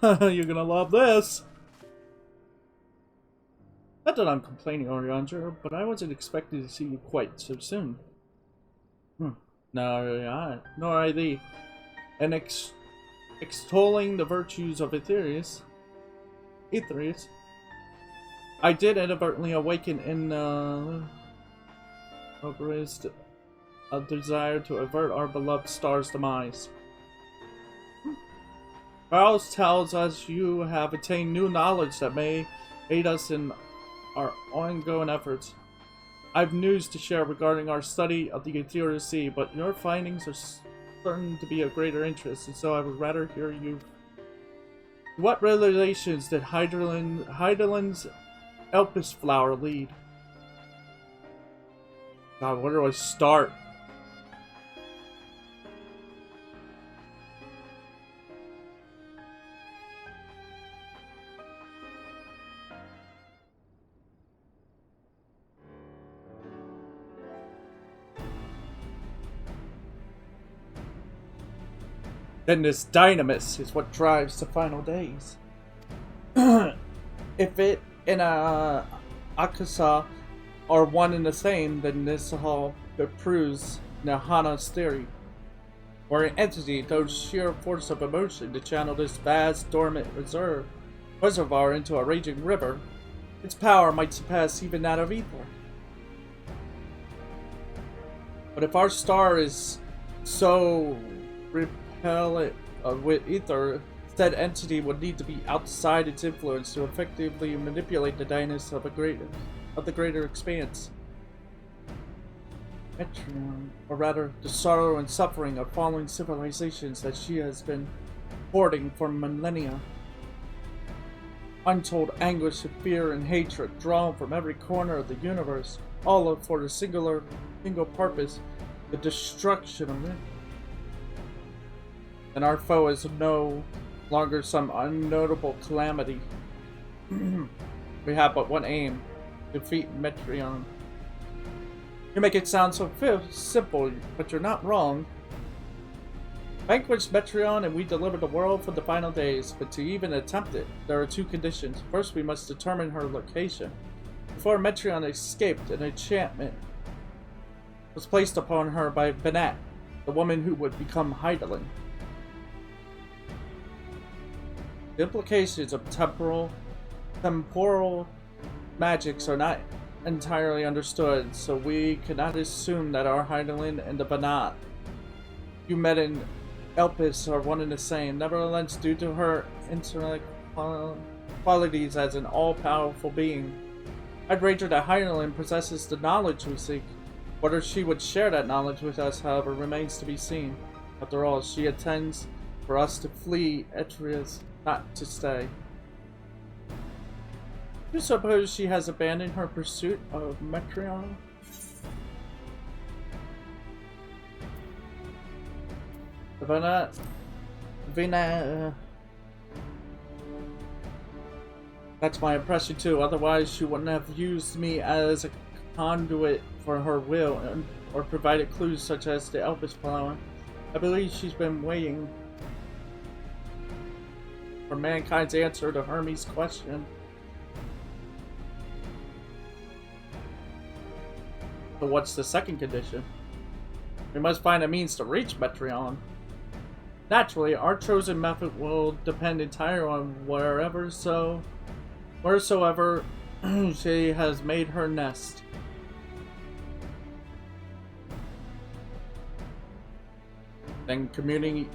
You're gonna love this. Not that I'm complaining, Oriandra, but I wasn't expecting to see you quite so soon. Nor I thee. And extolling the virtues of Aetherius, I did inadvertently awaken in a desire to avert our beloved star's demise. Charles tells us you have attained new knowledge that may aid us in our ongoing efforts. I've news to share regarding our study of the Aetherius Sea, but your findings are certain to be of greater interest, and so I would rather hear you. What relations did Hydaelyn's Elpis flower lead? God, where do I start? Then this dynamis is what drives the final days. If it and Akasa are one and the same, then this all proves Nahana's theory. Or an entity, those sheer force of emotion to channel this vast dormant reservoir into a raging river, its power might surpass even that of ether. But if our star is so repellent with ether, said entity would need to be outside its influence to effectively manipulate the dynamics of the greater expanse. Metreon, or rather, the sorrow and suffering of fallen civilizations that she has been hoarding for millennia. Untold anguish of fear and hatred drawn from every corner of the universe, all for the single purpose, the destruction of it. And our foe is no longer some unnotable calamity. We have but one aim: defeat Metreon. You make it sound so simple, but you're not wrong. Vanquish Metreon and we deliver the world for the final days, but to even attempt it, there are two conditions. First, we must determine her location. Before Metreon escaped, an enchantment was placed upon her by Banat, the woman who would become Hydaelyn. The implications of temporal magics are not entirely understood, so we cannot assume that our Hydaelyn and the Banat you met in Elpis are one and the same. Nevertheless, due to her intellect qualities as an all-powerful being, I'd wager that Hydaelyn possesses the knowledge we seek. Whether she would share that knowledge with us, however, remains to be seen. After all, she intends for us to flee Aetherius, not to stay. Do you suppose she has abandoned her pursuit of Metreon? That's my impression too, otherwise she wouldn't have used me as a conduit for her will or provided clues such as the Elpis flower. I believe she's been waiting for mankind's answer to Hermes' question. So what's the second condition? We must find a means to reach Metreon. Naturally, our chosen method will depend entirely on wheresoever she has made her nest. Then communing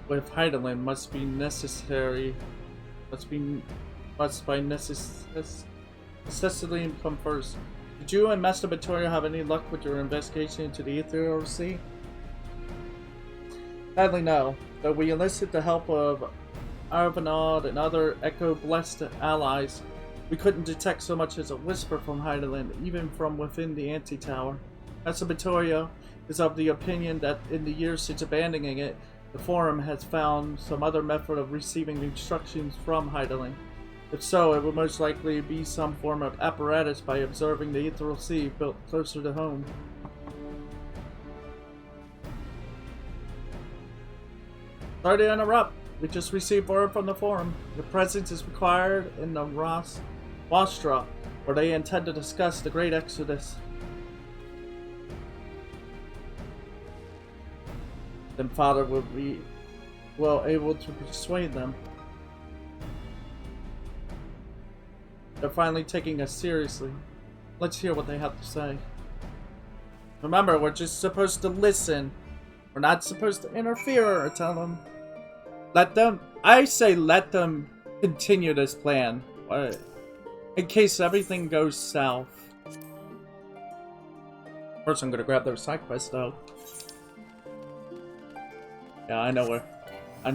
with Hydaelyn must by necessity come first. Did you and Master Vittoria have any luck with your investigation into the Aetherius Sea? Sadly no, though we enlisted the help of Arvanaud and other Echo-blessed allies. We couldn't detect so much as a whisper from Heideland, even from within the anti-tower. Masabatorio is of the opinion that in the years since abandoning it, the Forum has found some other method of receiving instructions from Heideland. If so, it would most likely be some form of apparatus by observing the Ethereal Sea built closer to home. Sorry to interrupt. We just received word from the Forum. Your presence is required in the Wastra, where they intend to discuss the Great Exodus. Then Father will be well able to persuade them. They're finally taking us seriously. Let's hear what they have to say. Remember, we're just supposed to listen. We're not supposed to interfere or tell them. I say let them continue this plan. In case everything goes south. First I'm gonna grab their side quest though. Yeah, I know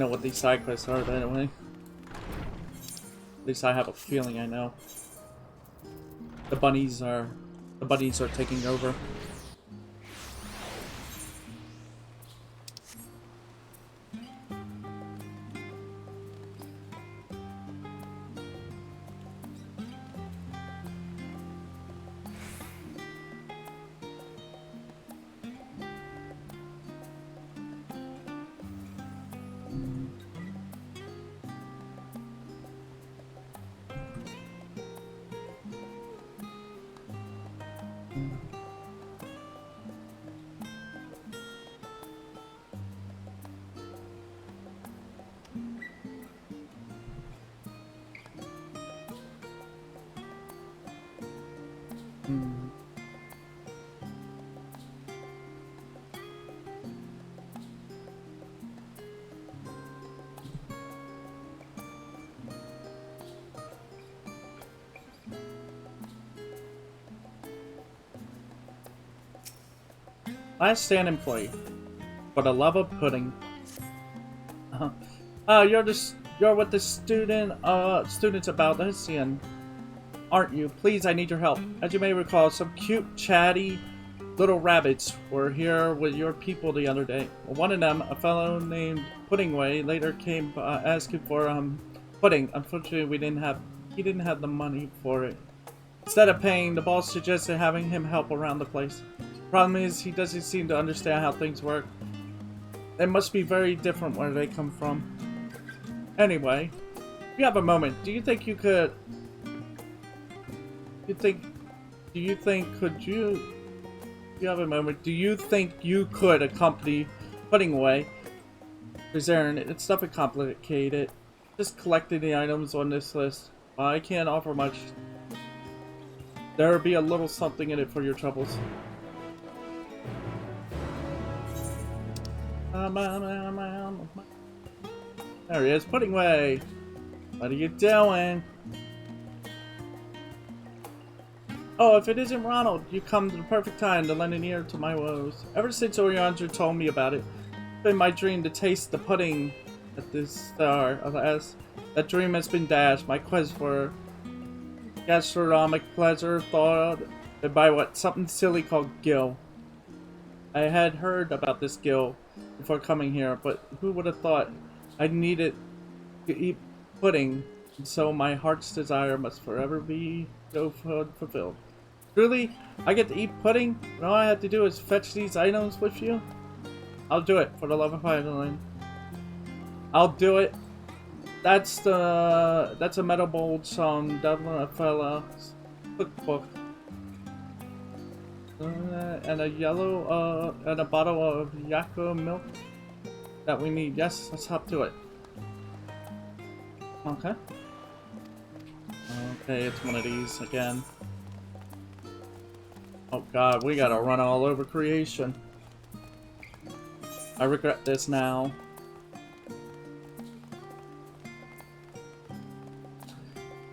what these side quests are anyway. At least I have a feeling I know. The bunnies are taking over. Last stand employee, for the love of pudding. You're with the students about this, aren't you? Please, I need your help. As you may recall, some cute, chatty little rabbits were here with your people the other day. Well, one of them, a fellow named Puddingway, later came asking for pudding. Unfortunately, he didn't have the money for it. Instead of paying, the boss suggested having him help around the place. Problem is, he doesn't seem to understand how things work. They must be very different where they come from. Anyway, if you have a moment, do you think could accompany Puddingway? It's nothing complicated. Just collecting the items on this list. I can't offer much. There'll be a little something in it for your troubles. There he is, Puddingway. What are you doing? Oh, if it isn't Ronald, you come to the perfect time to lend an ear to my woes. Ever since Oriandra told me about it, it's been my dream to taste the pudding at this star. Alas, that dream has been dashed. My quest for gastronomic pleasure thawed by something silly called Gil. I had heard about this Gil before coming here, but who would have thought I needed to eat pudding, and so my heart's desire must forever be fulfilled. Truly, I get to eat pudding, and all I have to do is fetch these items with you? I'll do it, for the love of Heideland. I'll do it. That's a metal bowl from Lalafell cookbook. And a bottle of Yakko milk that we need. Yes, let's hop to it. Okay. Okay, it's one of these again. Oh god, we gotta run all over creation. I regret this now.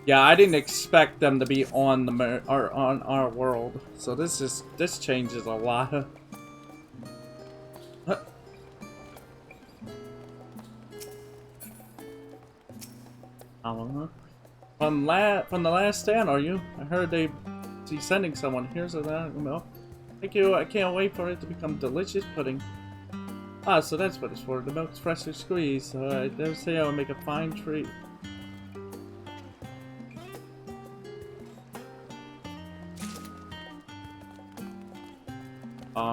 Yeah, I didn't expect them to be on on our world, so this changes a lot. From the last stand, are you? I heard he's sending someone. Here's a milk. Thank you. I can't wait for it to become delicious pudding. Ah, so that's what it's for. The milk's freshly squeezed. So I dare say I will make a fine treat.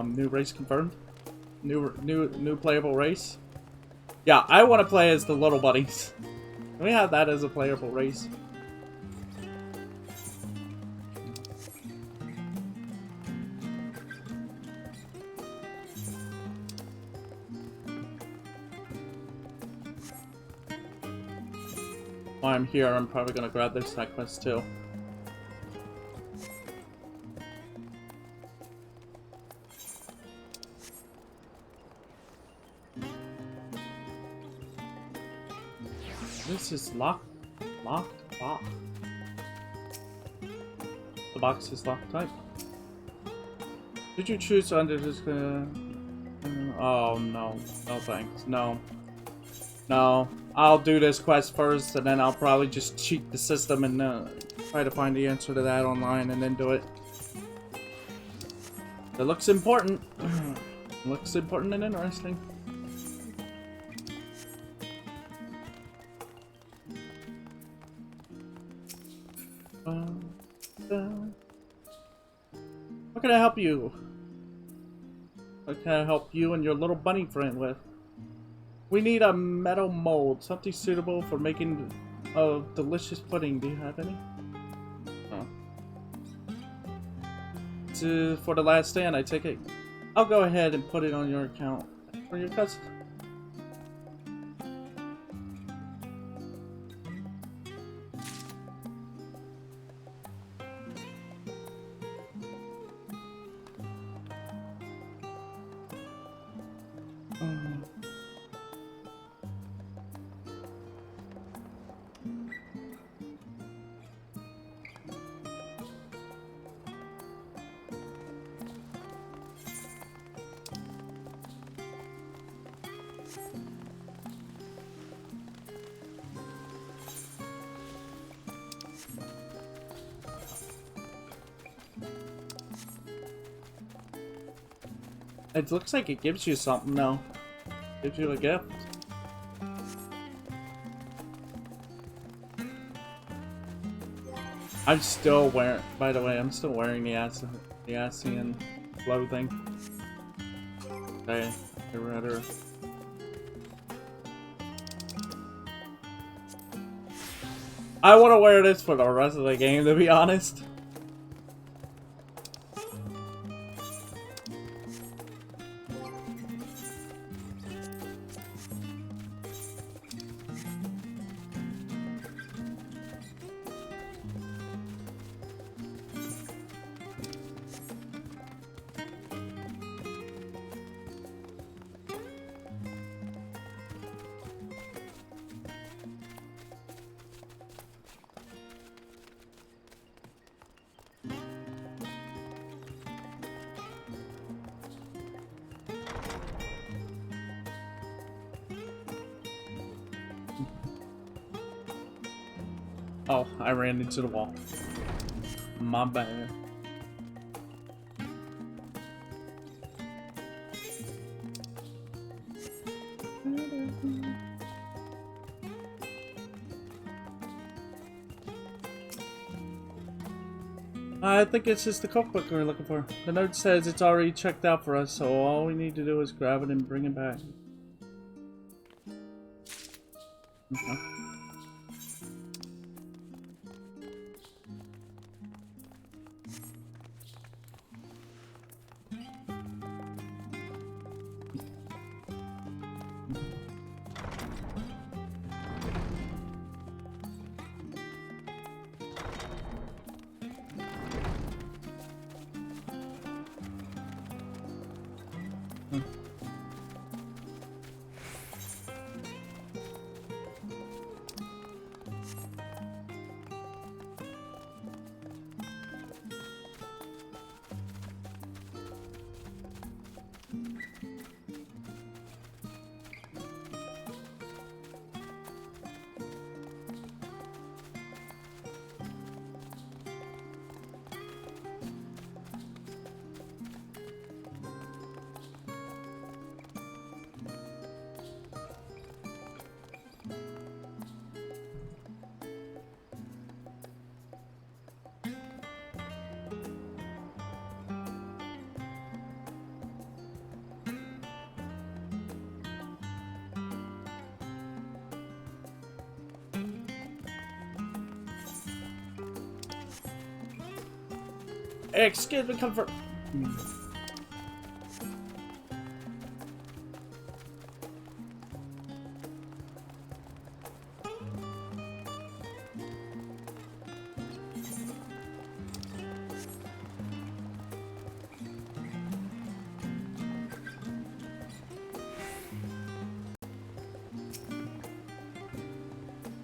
New race confirmed. New playable race. Yeah, I want to play as the little bunnies. Can we have that as a playable race? While I'm here, I'm probably gonna grab this side quest too. This is locked box. The box is locked type. Did you choose to under this? Oh no, no thanks, no. No, I'll do this quest first, and then I'll probably just cheat the system and try to find the answer to that online, and then do it. It looks important. Looks important and interesting. What can I help you? What can I help you and your little bunny friend with? We need a metal mold, something suitable for making a delicious pudding. Do you have any? Oh. For the last stand, I take it. I'll go ahead and put it on your account for your cousin. It looks like it gives you something now. Gives you a gift. I'm still wearing, by the way, I'm still wearing the ASEAN clothing. Okay, I read her. I want to wear this for the rest of the game, to be honest. Oh, I ran into the wall. My bad. I think it's just the cookbook we're looking for. The note says it's already checked out for us, so all we need to do is grab it and bring it back. Okay. Excuse me, comfort.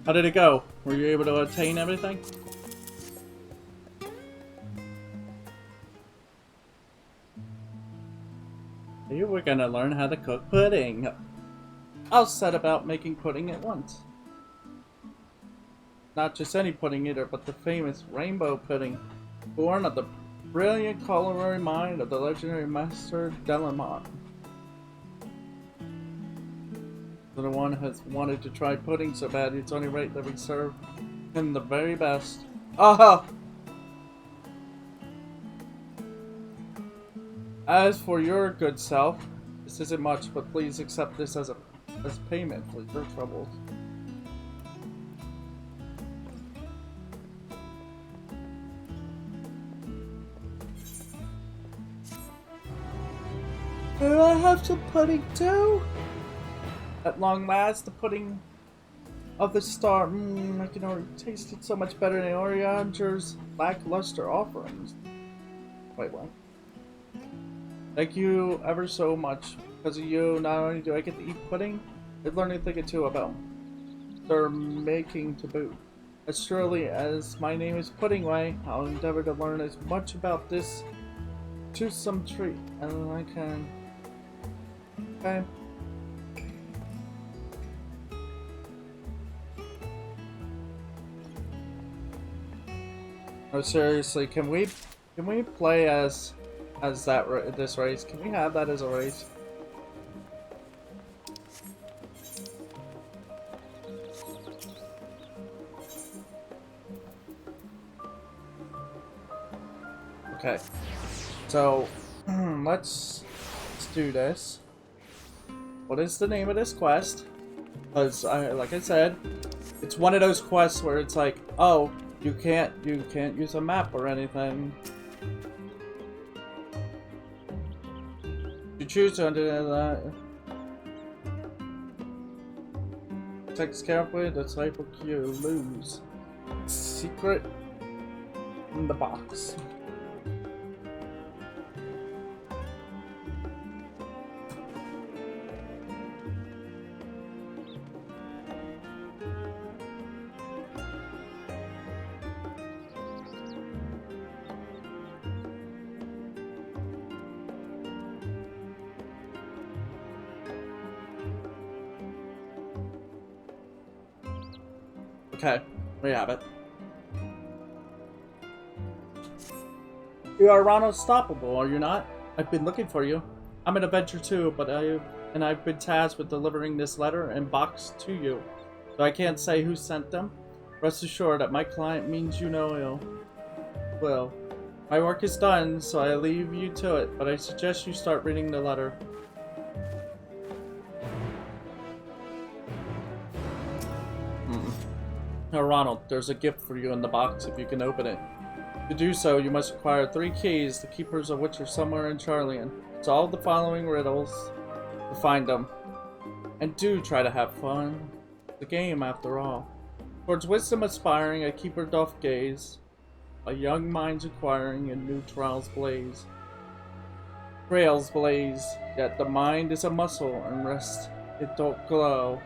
How did it go? Were you able to attain everything? You were gonna learn how to cook pudding. I'll set about making pudding at once. Not just any pudding either, but the famous rainbow pudding, born of the brilliant culinary mind of the legendary Master Delamont. The one has wanted to try pudding so bad, it's only right that we serve him the very best. Ah! As for your good self, this isn't much, but please accept this as payment for your troubles. Do I have some pudding too? At long last, the pudding of the star. I can already taste it so much better than Orianger's lackluster offerings. Wait, what? Thank you ever so much. Because of you, not only do I get to eat pudding, I've learned a thing or two about their making to boot. As surely as my name is Puddingway, I'll endeavor to learn as much about this toothsome treat as I can. Okay. Oh, seriously, can we play as this race? Can we have that as a race? Okay, so let's do this. What is the name of this quest? Because like I said, it's one of those quests where it's like, oh, you can't use a map or anything. You choose to do that. Text carefully, the type of you lose. Secret in the box. Okay, we have it. You are Ron Stoppable, are you not? I've been looking for you. I'm an adventurer too, but I've been tasked with delivering this letter and box to you. So I can't say who sent them. Rest assured that my client means you no ill. Well, my work is done, so I leave you to it, but I suggest you start reading the letter. Now, Ronald, there's a gift for you in the box if you can open it. To do so, you must acquire 3 keys, the keepers of which are somewhere in Charlian. Solve the following riddles to find them. And do try to have fun. It's a game, after all. Towards wisdom aspiring, a keeper doth gaze. A young mind's acquiring, and new trials blaze. Trails blaze, yet the mind is a muscle, and rest it don't glow.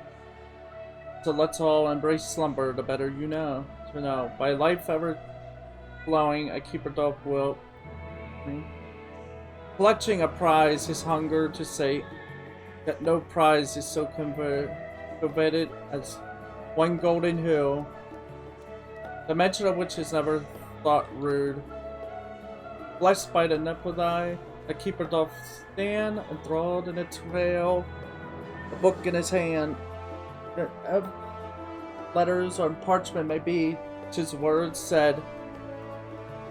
So let's all embrace slumber, the better you know. To know, by life ever flowing, a keeper doth will. Clutching a prize, his hunger to sate, yet no prize is so coveted as one golden hill, the mention of which is never thought rude. Blessed by the Nepodai, a keeper doth stand, enthralled in its veil, a book in his hand. Letters on parchment may be, 'tis words said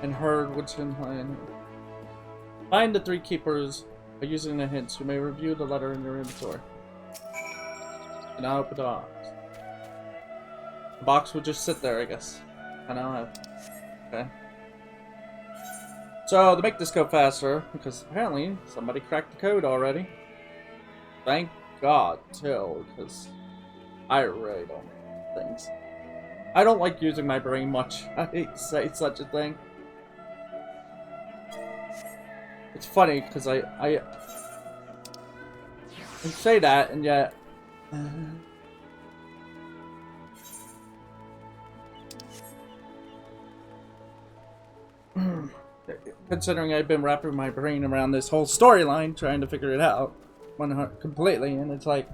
and heard which in hand. Find the 3 keepers by using the hints. You may review the letter in your inventory. And now open the box. The box will just sit there, I guess. I know. Okay. So to make this go faster, because apparently somebody cracked the code already. Thank God, too, because I really don't like things. I don't like using my brain much. I hate to say such a thing. It's funny because I say that and yet. Considering I've been wrapping my brain around this whole storyline trying to figure it out completely, and it's like,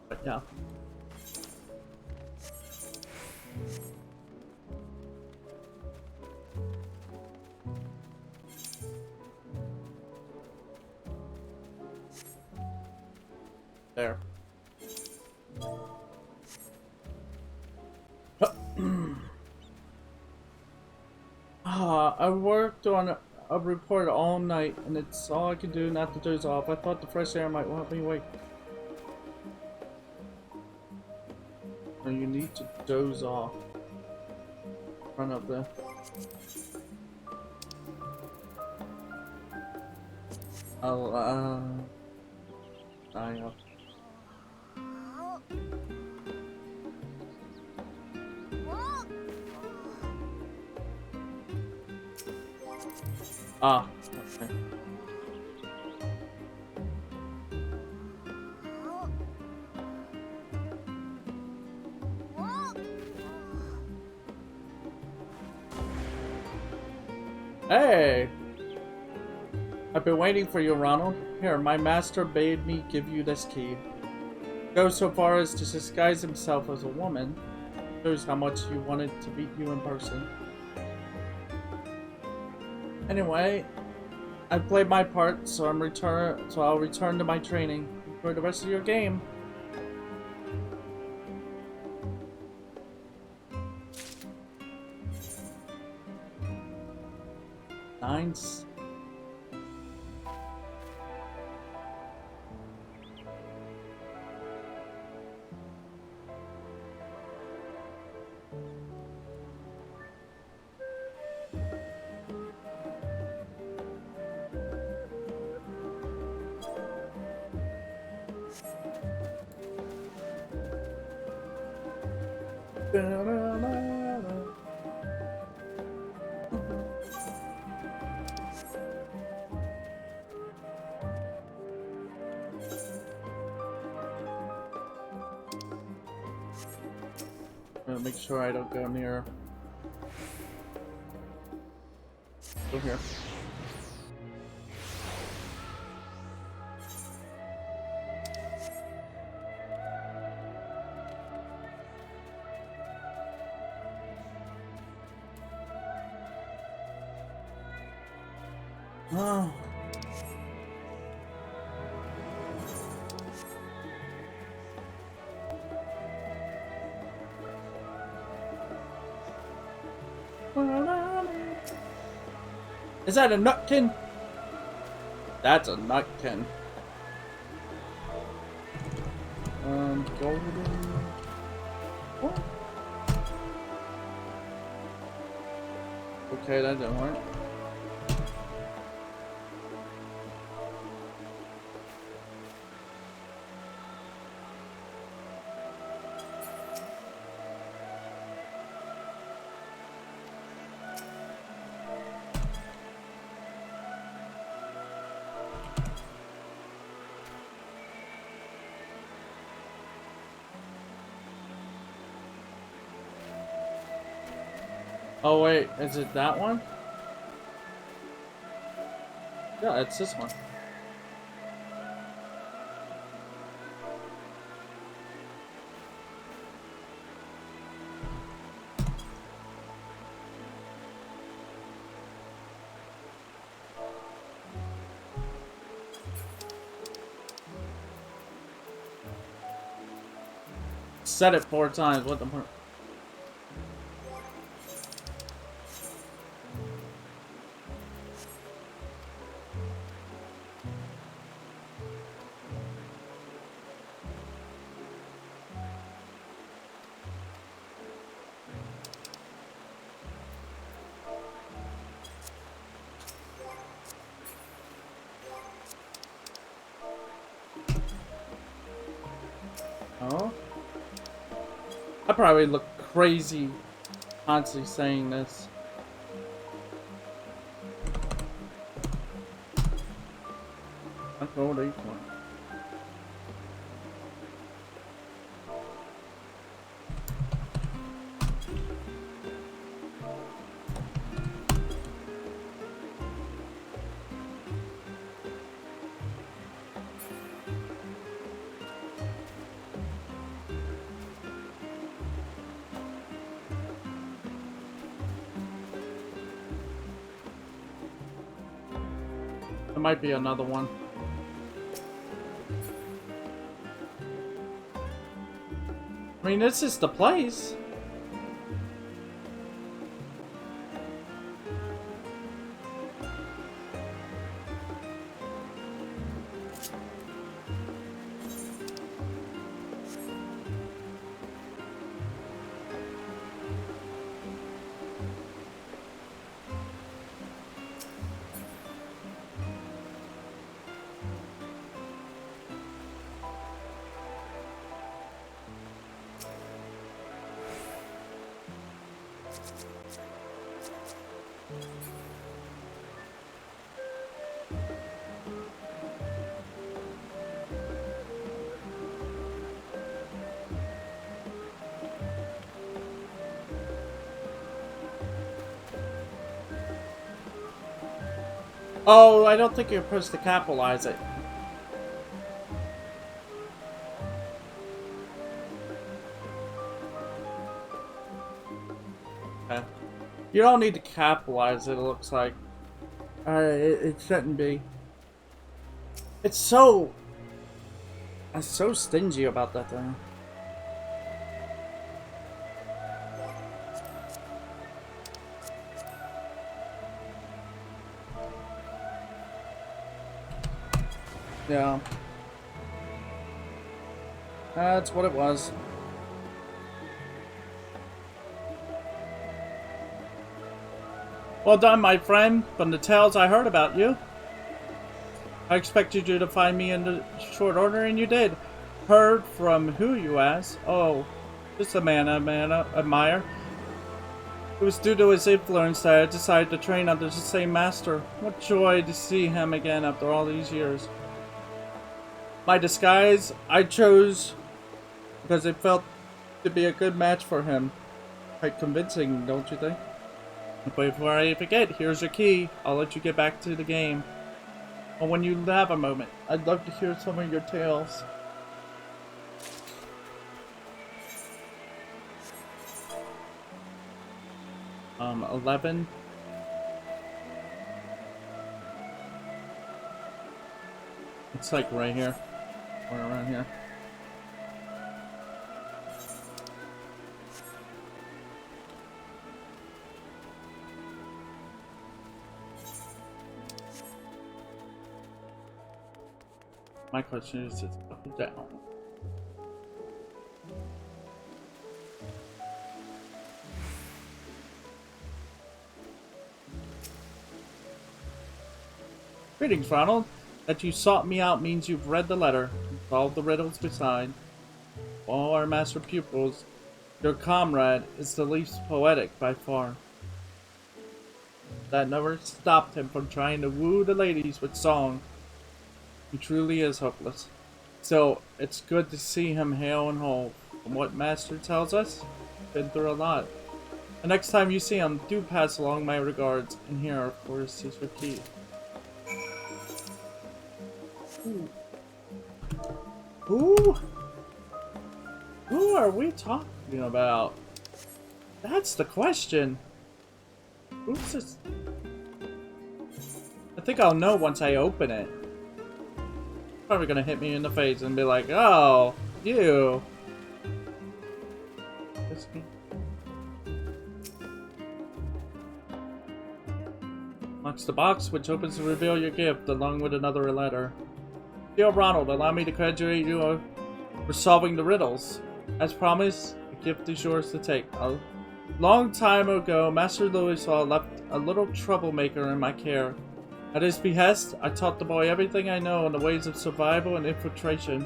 But yeah. There. I worked on a report all night, and it's all I can do not to doze off. I thought the fresh air might help me wake. So you need to doze off. Run up there. I'll, die up. Ah, okay. Hey! I've been waiting for you, Ronald. Here, my master bade me give you this key. Go so far as to disguise himself as a woman. Shows how much you wanted to meet you in person. Anyway, I've played my part, so I'll return to my training. Enjoy the rest of your game. Nice. Make sure I don't go near. Go here. Oh. Is that a nutkin? That's a nutkin. Golden. What? Okay, that didn't work. Oh wait, is it that one? Yeah, it's this one. Said it 4 times, what the fuck? I probably look crazy constantly saying this. That's all they want. There might be another one. I mean, this is the place. Oh, I don't think you're supposed to capitalize it. Okay. You don't need to capitalize it, it looks like. It shouldn't be. It's so... I'm so stingy about that thing. Yeah. That's what it was. Well done, my friend. From the tales I heard about you, I expected you to find me in the short order, and you did. Heard from who, you ask? Oh, just a man I admire. It was due to his influence that I decided to train under the same master. What joy to see him again after all these years. My disguise I chose because it felt to be a good match for him. Quite convincing, don't you think? But before I forget, here's your key. I'll let you get back to the game. Or when you have a moment, I'd love to hear some of your tales. Um, 11. It's like right here. Or around here. My question is, it's up or down? Greetings, Ronald. That you sought me out means you've read the letter and solved the riddles beside. Of all our master pupils, your comrade is the least poetic by far. That never stopped him from trying to woo the ladies with song. He truly is hopeless. So, it's good to see him hale and whole. From what Master tells us, he's been through a lot. The next time you see him, do pass along my regards. And here, of course, is your key. Who are we talking about? That's the question. Who's this? I think I'll know once I open it. Probably gonna hit me in the face and be like, "Oh, you." Locks the box, which opens to reveal your gift, along with another letter. Dear Ronald, allow me to congratulate you for solving the riddles. As promised, the gift is yours to take. A long time ago, Master Lalafell left a little troublemaker in my care. At his behest, I taught the boy everything I know in the ways of survival and infiltration.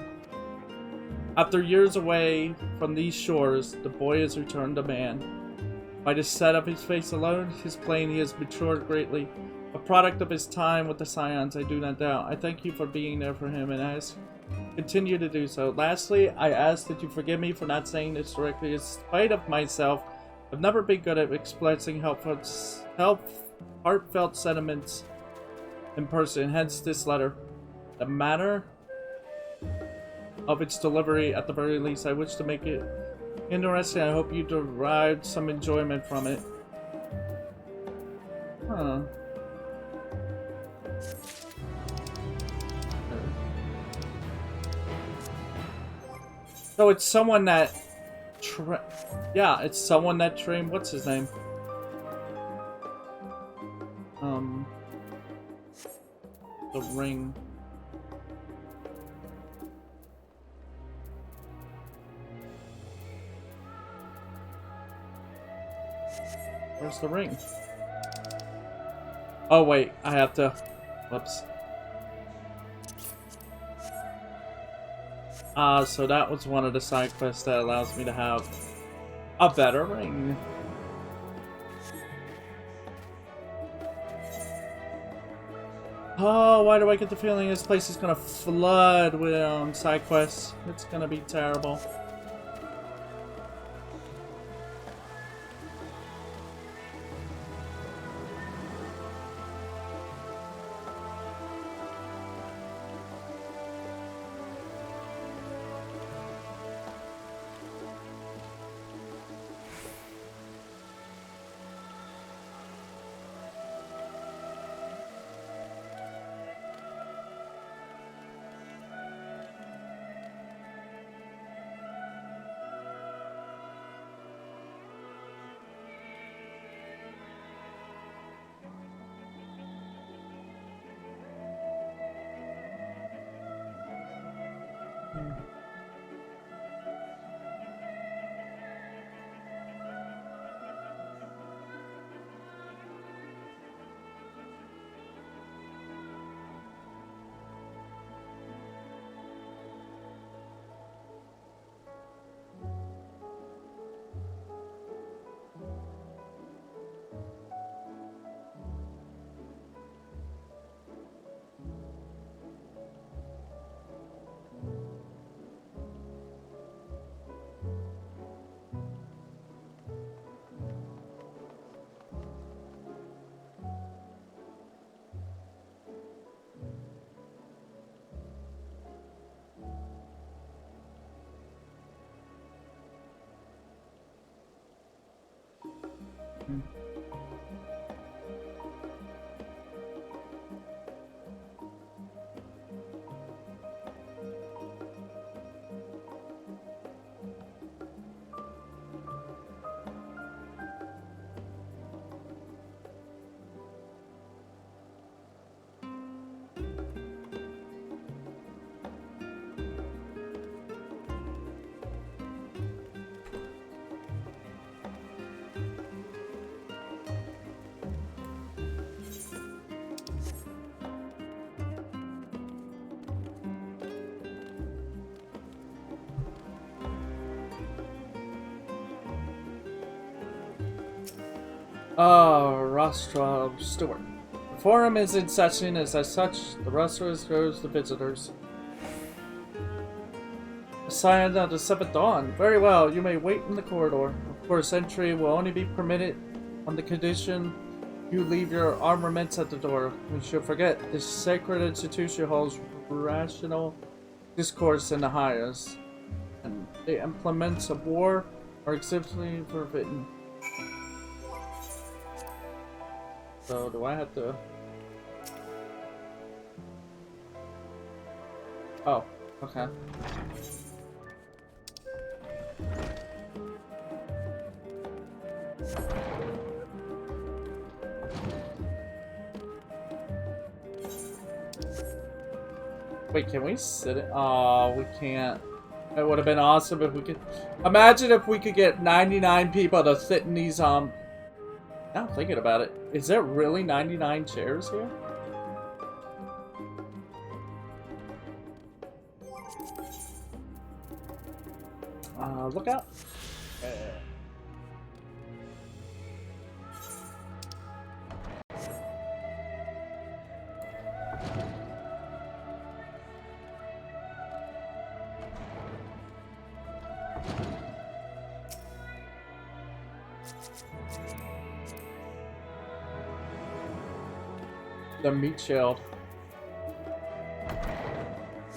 After years away from these shores, the boy has returned a man. By the set of his face alone, his plain he has matured greatly. A product of his time with the Scions, I do not doubt. I thank you for being there for him, and ask continue to do so. Lastly, I ask that you forgive me for not saying this directly. In spite of myself, I've never been good at expressing heartfelt sentiments in person, hence this letter. The manner of its delivery, at the very least, I wish to make it interesting. I hope you derived some enjoyment from it. Huh. So it's someone that yeah, it's someone that trained, what's his name? The ring. Where's the ring? Oh wait, I have to, whoops. So that was one of the side quests that allows me to have a better ring. Oh, why do I get the feeling this place is gonna flood with side quests? It's gonna be terrible. Rostra Stewart. The forum is in session, as such, the roster goes to visitors. Assigned on the 7th dawn. Very well, you may wait in the corridor. Of course, entry will only be permitted on the condition you leave your armaments at the door. We should forget, this sacred institution holds rational discourse in the highest, and the implements of war are explicitly forbidden. So, do I have to... Oh, okay. Wait, can we sit it? Oh, we can't. It would have been awesome if we could... Imagine if we could get 99 people to sit in these, Now I'm thinking about it. Is there really 99 chairs here? Look out. The meat shield.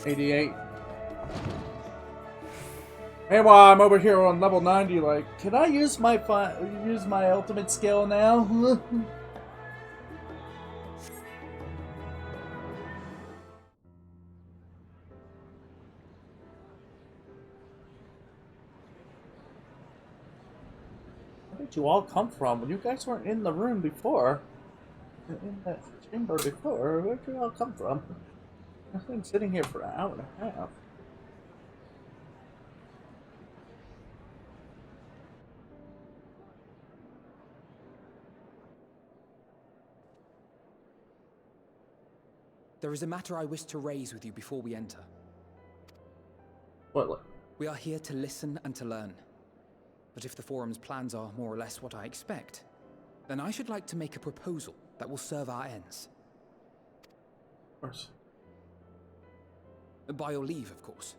88. Meanwhile, I'm over here on level 90. Like, can I use my ultimate skill now? Where did you all come from? You guys weren't in the room before. In that chamber before. Where did you all come from? I've been sitting here for an hour and a half. There is a matter I wish to raise with you before we enter. What? We are here to listen and to learn. But if the Forum's plans are more or less what I expect, then I should like to make a proposal that will serve our ends. Of course. By your leave, of course.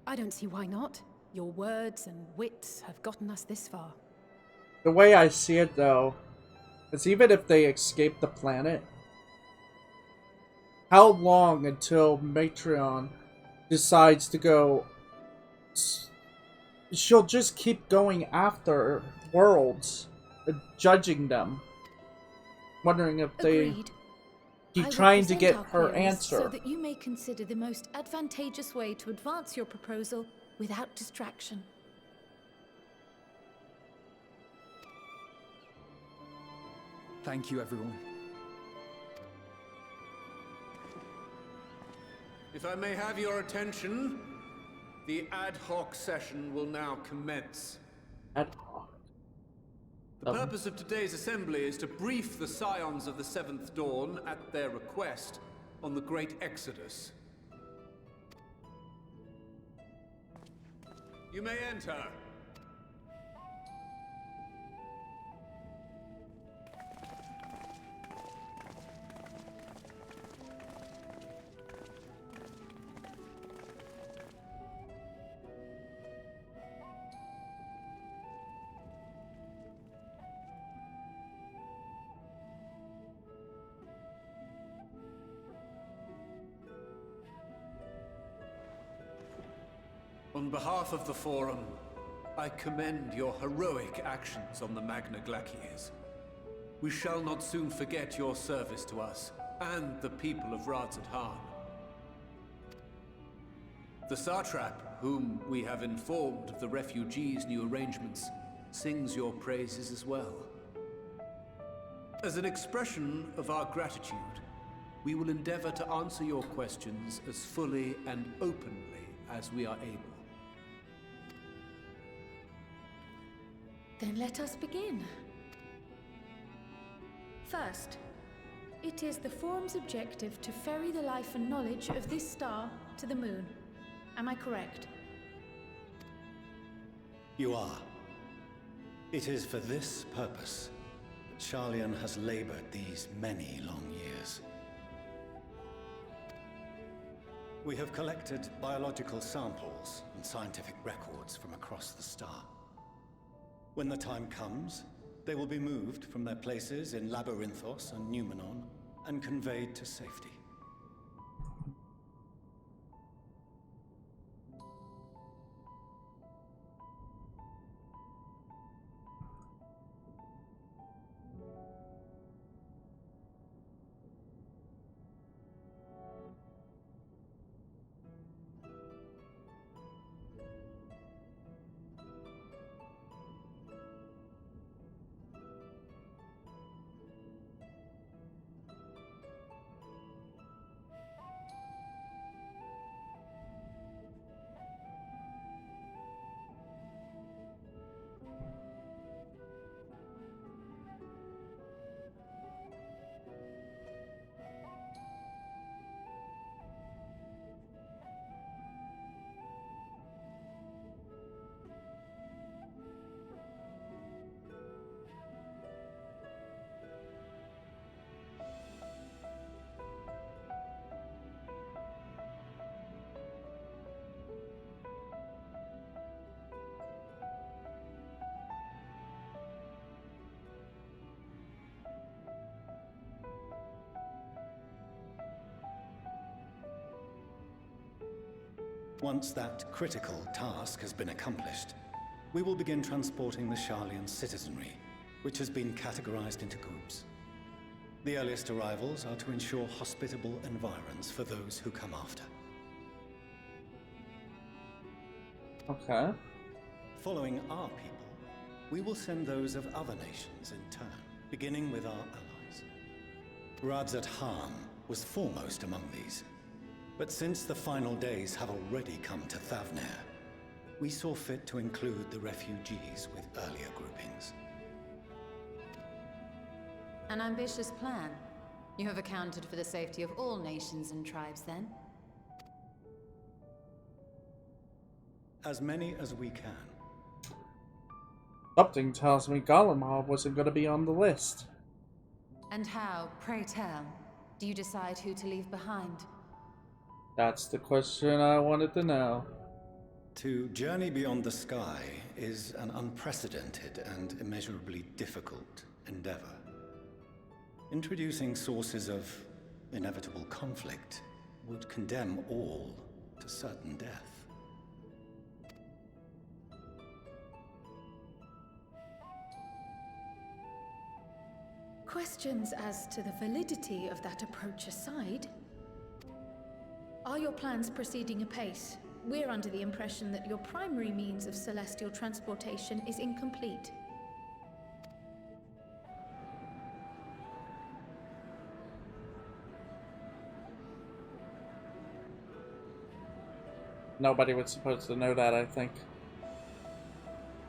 I don't see why not. Your words and wits have gotten us this far. The way I see it, though, is even if they escape the planet, how long until Matreon decides to go? She'll just keep going after worlds, judging them, wondering if they keep trying to get her answer. So that you may consider the most advantageous way to advance your proposal without distraction. Thank you, everyone. If I may have your attention, the ad hoc session will now commence. Ad hoc. The purpose of today's assembly is to brief the Scions of the Seventh Dawn, at their request, on the Great Exodus. You may enter. On behalf of the Forum, I commend your heroic actions on the Magna Glacies. We shall not soon forget your service to us and the people of Radzat-Han. The Satrap, whom we have informed of the refugees' new arrangements, sings your praises as well. As an expression of our gratitude, we will endeavor to answer your questions as fully and openly as we are able. Then let us begin. First, it is the Forum's objective to ferry the life and knowledge of this star to the moon. Am I correct? You are. It is for this purpose that Sharlayan has labored these many long years. We have collected biological samples and scientific records from across the star. When the time comes, they will be moved from their places in Labyrinthos and Numenon and conveyed to safety. Once that critical task has been accomplished, we will begin transporting the Sharlayan citizenry, which has been categorized into groups. The earliest arrivals are to ensure hospitable environs for those who come after. Okay. Following our people, we will send those of other nations in turn, beginning with our allies. Radzat Han was foremost among these, but since the final days have already come to Thavnair, we saw fit to include the refugees with earlier groupings. An ambitious plan. You have accounted for the safety of all nations and tribes, then? As many as we can. Something tells me Garlemald wasn't going to be on the list. And how, pray tell, do you decide who to leave behind? That's the question I wanted to know. To journey beyond the sky is an unprecedented and immeasurably difficult endeavor. Introducing sources of inevitable conflict would condemn all to certain death. Questions as to the validity of that approach aside, are your plans proceeding apace? We're under the impression that your primary means of celestial transportation is incomplete. Nobody was supposed to know that, I think.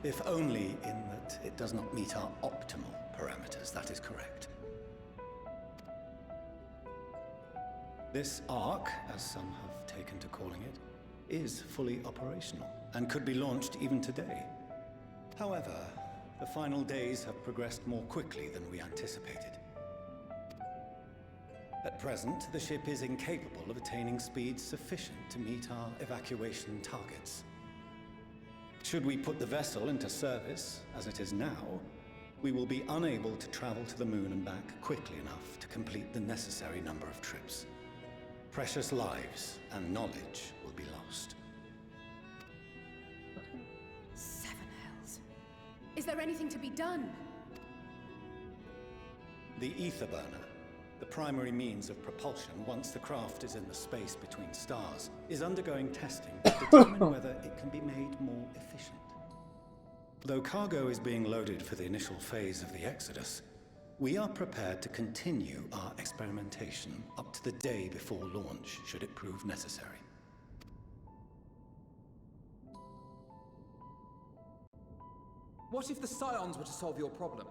If only in that it does not meet our optimal parameters, that is correct. This arc, as some have taken to calling it, is fully operational and could be launched even today. However, the final days have progressed more quickly than we anticipated. At present, the ship is incapable of attaining speeds sufficient to meet our evacuation targets. Should we put the vessel into service, as it is now, we will be unable to travel to the moon and back quickly enough to complete the necessary number of trips. Precious lives and knowledge will be lost. Seven hells. Is there anything to be done? The ether burner, the primary means of propulsion once the craft is in the space between stars, is undergoing testing to determine whether it can be made more efficient. Though cargo is being loaded for the initial phase of the Exodus, we are prepared to continue our experimentation up to the day before launch, should it prove necessary. What if the Scions were to solve your problem?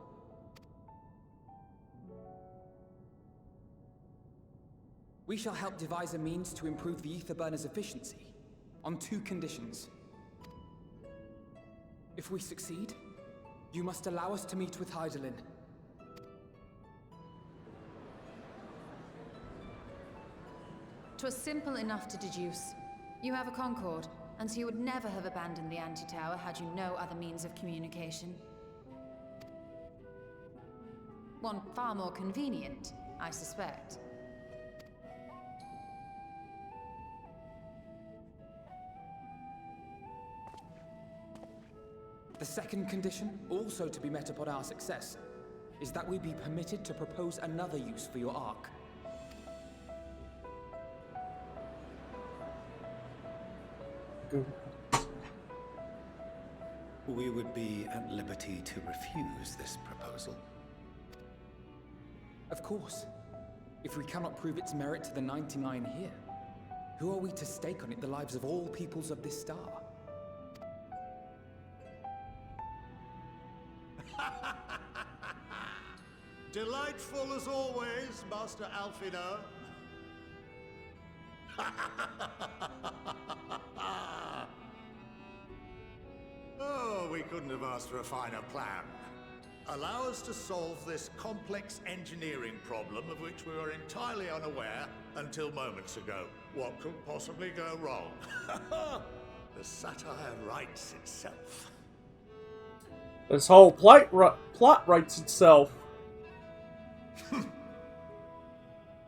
We shall help devise a means to improve the ether burner's efficiency, on 2 conditions. If we succeed, you must allow us to meet with Hydaelyn. 'Twas simple enough to deduce. You have a Concord, and so you would never have abandoned the anti-tower had you no other means of communication. One far more convenient, I suspect. The second condition, also to be met upon our success, is that we be permitted to propose another use for your Ark. We would be at liberty to refuse this proposal. Of course. If we cannot prove its merit to the 99 here, who are we to stake on it the lives of all peoples of this star? Delightful as always, Master Alfino. Oh, we couldn't have asked for a finer plan. Allow us to solve this complex engineering problem of which we were entirely unaware until moments ago. What could possibly go wrong? The satire writes itself. This whole plot writes itself.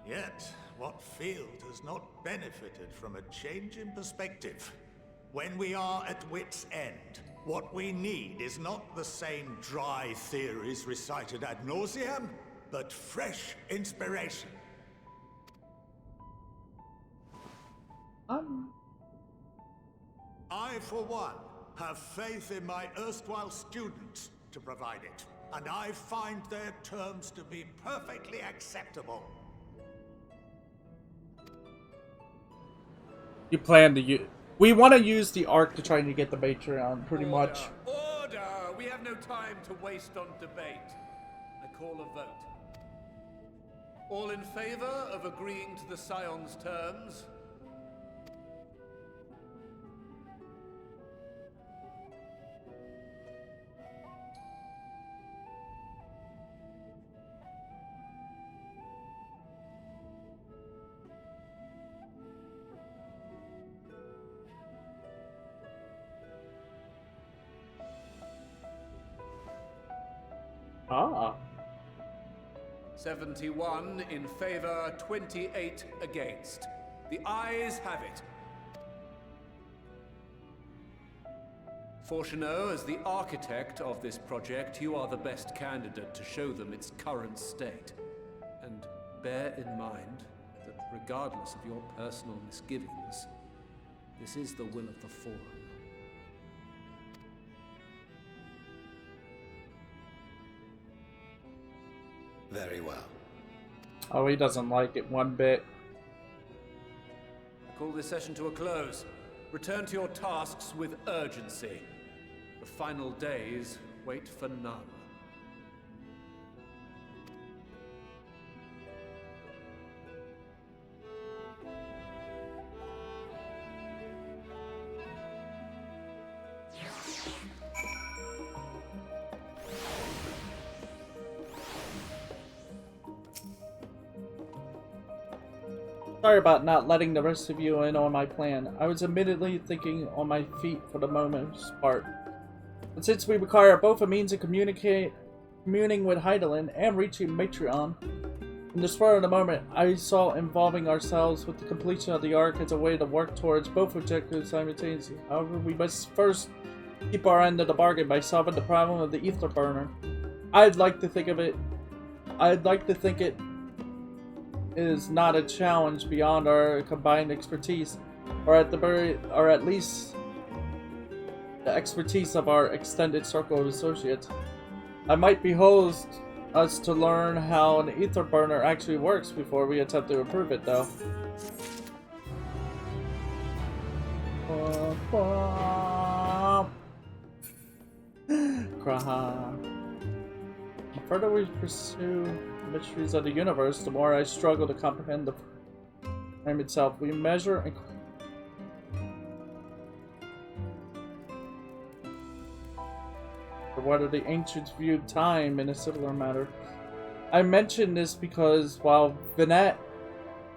Yet, what field has not benefited from a change in perspective? when we are at wit's end. What we need is not the same dry theories recited ad nauseam, but fresh inspiration. I, for one, have faith in my erstwhile students to provide it, and I find their terms to be perfectly acceptable. You plan to use... We want to use the Ark to try to get the Patreon, pretty much. Order! We have no time to waste on debate. I call a vote. All in favor of agreeing to the Scion's terms? Ah. 71 in favor, 28 against. The ayes have it. Fourcheneau, as the architect of this project, you are the best candidate to show them its current state. And bear in mind that regardless of your personal misgivings, this is the will of the Forum. Very well. Oh, he doesn't like it one bit. I call this session to a close. Return to your tasks with urgency. The final days wait for none. Sorry about not letting the rest of you in on my plan. I was admittedly thinking on my feet for the most part. But since we require both a means of communing with Heidelin and reaching Metreon, in the spur of the moment, I saw involving ourselves with the completion of the Ark as a way to work towards both objectives simultaneously. However, we must first keep our end of the bargain by solving the problem of the ether burner. I'd like to think it is not a challenge beyond our combined expertise, or at least the expertise of our extended circle of associates. I might behoove us to learn how an ether burner actually works before we attempt to improve it, though. The further we pursue the mysteries of the universe, the more I struggle to comprehend the frame itself. We measure and whether the ancients viewed time in a similar manner. I mention this because while Vinette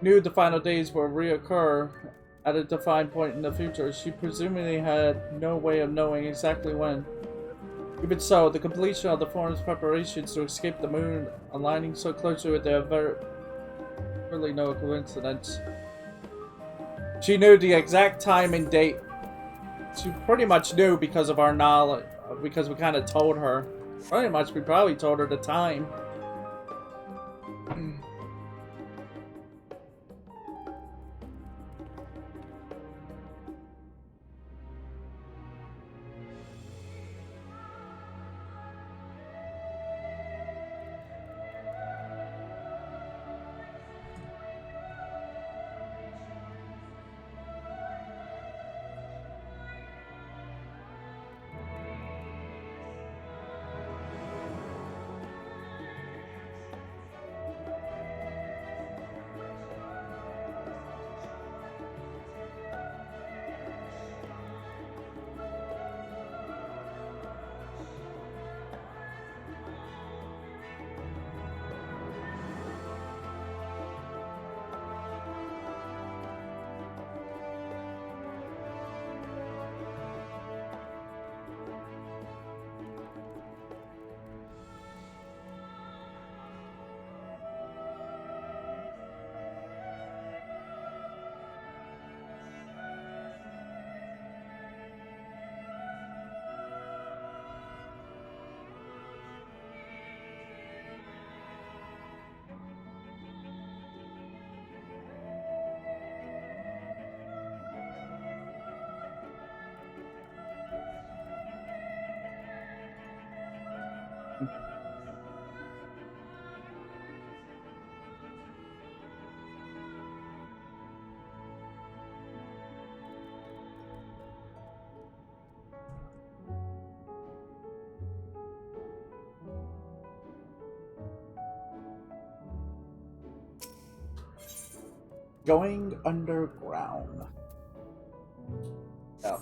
knew the final days will reoccur at a defined point in the future, she presumably had no way of knowing exactly when. Even so, the completion of the Forum's preparations to escape the moon, aligning so closely with the event, really no coincidence. She knew the exact time and date. She pretty much knew because of our knowledge, because we kind of told her. Pretty much, we probably told her the time. Going underground. Yeah.